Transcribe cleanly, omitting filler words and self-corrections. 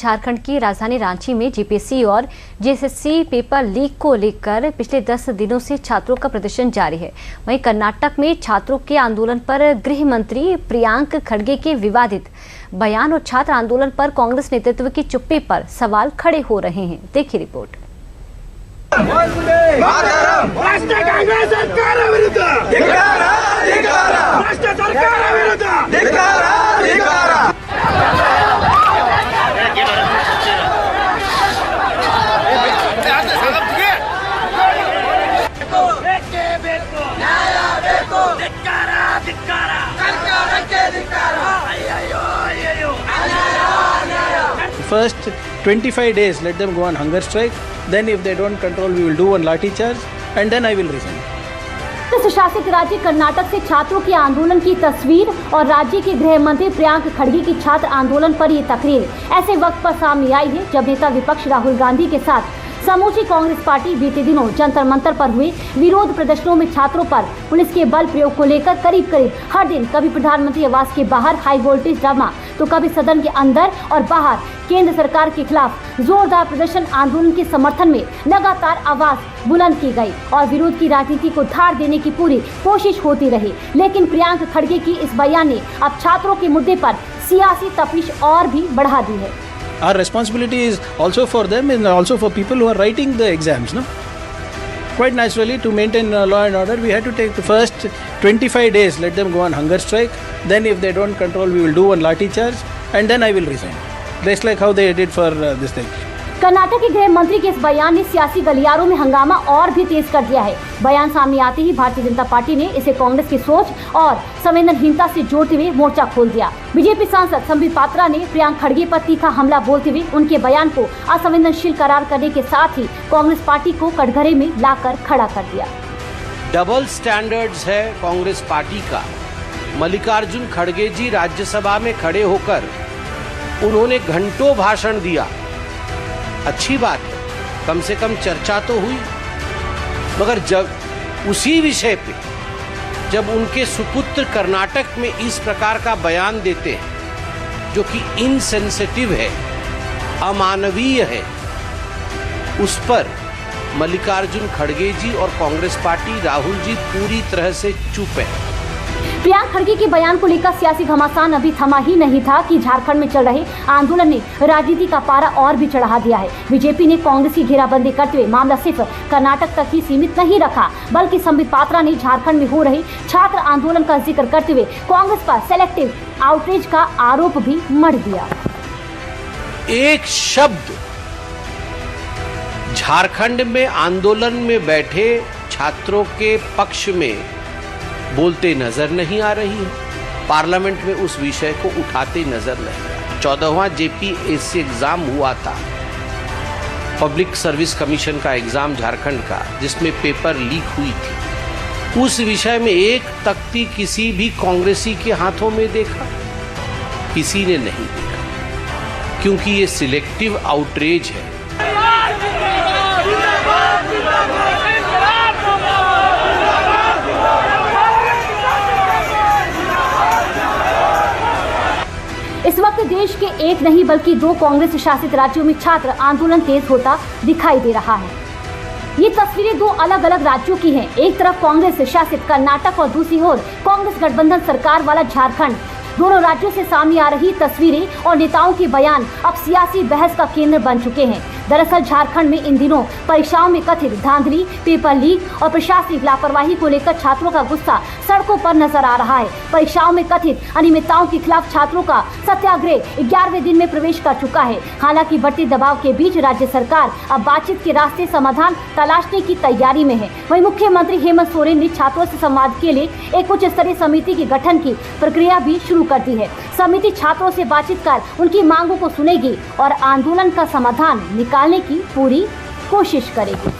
झारखंड की राजधानी रांची में जीपीएससी और जेएसएससी पेपर लीक को लेकर पिछले 10 दिनों से छात्रों का प्रदर्शन जारी है। वहीं कर्नाटक में छात्रों के आंदोलन पर गृह मंत्री प्रियांक खड़गे के विवादित बयान और छात्र आंदोलन पर कांग्रेस नेतृत्व की चुप्पी पर सवाल खड़े हो रहे हैं। देखिए report. First 25 days, let them go on hunger strike. Then if they don't control, we will do one lathi charge and then I will resign. शासित राज्य कर्नाटक से छात्रों के आंदोलन की तस्वीर और राज्य के गृह मंत्री प्रियांक खड़गे की छात्र आंदोलन पर ये तकरीर ऐसे वक्त पर सामने आई है जब नेता विपक्ष राहुल गांधी के साथ समूची कांग्रेस पार्टी बीते दिनों जंतर मंतर पर हुए विरोध प्रदर्शनों में छात्रों पर पुलिस के बल प्रयोग को लेकर करीब हर दिन कभी प्रधानमंत्री आवास के बाहर हाई वोल्टेज ड्रामा तो कभी सदन के अंदर और बाहर केंद्र सरकार के खिलाफ जोरदार प्रदर्शन आंदोलन के समर्थन में लगातार आवाज बुलंद की गई और विरोध की राजनीति को धार देने की पूरी कोशिश होती रही। लेकिन प्रियांक खड़गे की इस बयान ने अब छात्रों के मुद्दे पर सियासी तपिश और भी बढ़ा दी है। Our responsibility is also for them and also for people who are writing the exams, no? Quite naturally, to maintain law and order, we had to take the first 25 days, let them go on hunger strike. Then if they don't control, we will do one lathi charge and then I will resign. Just like how they did for this thing. Karnataka के गृह मंत्री के इस बयान ने सियासी गलियारों में हंगामा और भी तेज कर दिया है। बयान सामने आते ही भारतीय जनता पार्टी ने इसे कांग्रेस की सोच और संवेदनहीनता से जोड़ते हुए मोर्चा खोल दिया। बीजेपी सांसद संबित पात्रा ने प्रियांक खड़गे पर तीखा हमला बोलते हुए उनके बयान को असंवेदनशील करार करने के साथ ही कांग्रेस पार्टी को कटघरे में लाकर खड़ा कर दिया। डबल स्टैंडर्ड्स है कांग्रेस पार्टी का। मल्लिकार्जुन खड़गे जी राज्यसभा में खड़े होकर उन्होंने घंटों भाषण दिया। अच्छी बात है, कम से कम चर्चा तो हुई, मगर जब उसी विषय पे जब उनके सुपुत्र कर्नाटक में इस प्रकार का बयान देते हैं जो कि इनसेंसिटिव है, अमानवीय है, उस पर मल्लिकार्जुन खड़गे जी और कांग्रेस पार्टी राहुल जी पूरी तरह से चुप है। प्रियांक खड़गे के बयान को लेकर सियासी घमासान अभी थमा ही नहीं था कि झारखंड में चल रहे आंदोलन ने राजनीति का पारा और भी चढ़ा दिया है। बीजेपी ने कांग्रेस की घेराबंदी करते हुए मामला सिर्फ कर्नाटक तक ही सीमित नहीं रखा, बल्कि संबित पात्रा ने झारखंड में हो रहे छात्र आंदोलन का जिक्र करते हुए कांग्रेस पर सेलेक्टिव आउटरीच का आरोप भी मढ़ दिया। एक शब्द झारखंड में आंदोलन में बैठे छात्रों के पक्ष में बोलते नजर नहीं आ रही है। पार्लियामेंट में उस विषय को उठाते नजर नहीं आ रहा। 14वां जेपीएससी एग्जाम हुआ था, पब्लिक सर्विस कमीशन का एग्जाम झारखंड का, जिसमें पेपर लीक हुई थी। उस विषय में एक तख्ती किसी भी कांग्रेसी के हाथों में देखा? किसी ने नहीं देखा, क्योंकि ये सिलेक्टिव आउटरीच है। इस वक्त देश के एक नहीं बल्कि 2 कांग्रेस शासित राज्यों में छात्र आंदोलन तेज होता दिखाई दे रहा है। ये तस्वीरें 2 अलग अलग राज्यों की हैं। एक तरफ कांग्रेस शासित कर्नाटक और दूसरी ओर कांग्रेस गठबंधन सरकार वाला झारखंड। दोनों राज्यों से सामने आ रही तस्वीरें और नेताओं के बयान अब सियासी बहस का केंद्र बन चुके हैं। दरअसल झारखंड में इन दिनों परीक्षाओं में कथित धांधली, पेपर लीक और प्रशासनिक लापरवाही को लेकर छात्रों का गुस्सा सड़कों पर नजर आ रहा है। परीक्षाओं में कथित अनियमितताओं के खिलाफ छात्रों का सत्याग्रह 11वें दिन में प्रवेश कर चुका है। हालांकि बढ़ते दबाव के बीच राज्य सरकार अब बातचीत के रास्ते समाधान तलाशने की तैयारी में है। वहीं मुख्यमंत्री हेमंत सोरेन ने छात्रों से संवाद के लिए एक उच्च स्तरीय समिति के गठन की प्रक्रिया भी शुरू कर दी है। समिति छात्रों से बातचीत कर उनकी मांगों को सुनेगी और आंदोलन का समाधान निकालने की पूरी कोशिश करेगी।